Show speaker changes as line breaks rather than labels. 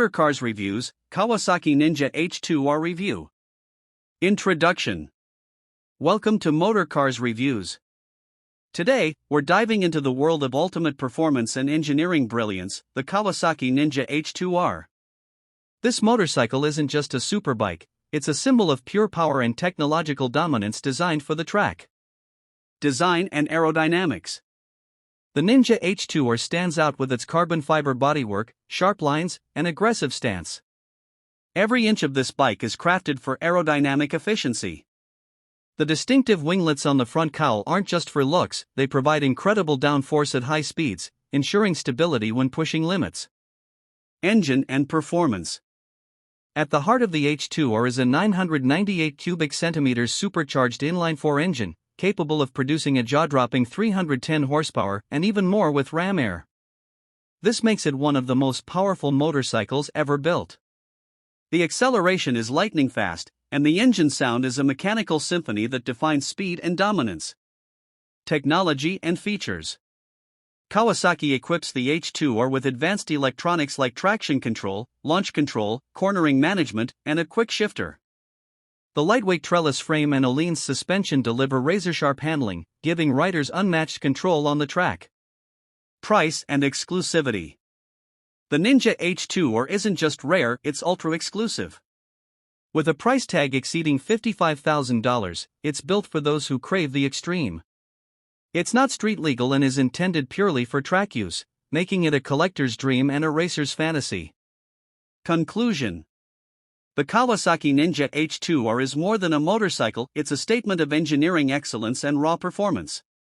Motorcars Reviews, Kawasaki Ninja H2R Review. Introduction. Welcome to Motorcars Reviews. Today, we're diving into the world of ultimate performance and engineering brilliance, the Kawasaki Ninja H2R. This motorcycle isn't just a superbike, it's a symbol of pure power and technological dominance designed for the track. Design and aerodynamics. The Ninja H2R stands out with its carbon fiber bodywork, sharp lines, and aggressive stance. Every inch of this bike is crafted for aerodynamic efficiency. The distinctive winglets on the front cowl aren't just for looks, they provide incredible downforce at high speeds, ensuring stability when pushing limits. Engine and performance. At the heart of the H2R is a 998 cubic centimeters supercharged inline-4 engine, capable of producing a jaw-dropping 310 horsepower and even more with ram air. This makes it one of the most powerful motorcycles ever built. The acceleration is lightning fast, and the engine sound is a mechanical symphony that defines speed and dominance. Technology and features. Kawasaki equips the H2R with advanced electronics like traction control, launch control, cornering management, and a quick shifter. The lightweight trellis frame and Aleen's suspension deliver razor-sharp handling, giving riders unmatched control on the track. Price and exclusivity. The Ninja H2R isn't just rare, it's ultra-exclusive. With a price tag exceeding $55,000, it's built for those who crave the extreme. It's not street legal and is intended purely for track use, making it a collector's dream and a racer's fantasy. Conclusion. The Kawasaki Ninja H2R is more than a motorcycle, it's a statement of engineering excellence and raw performance.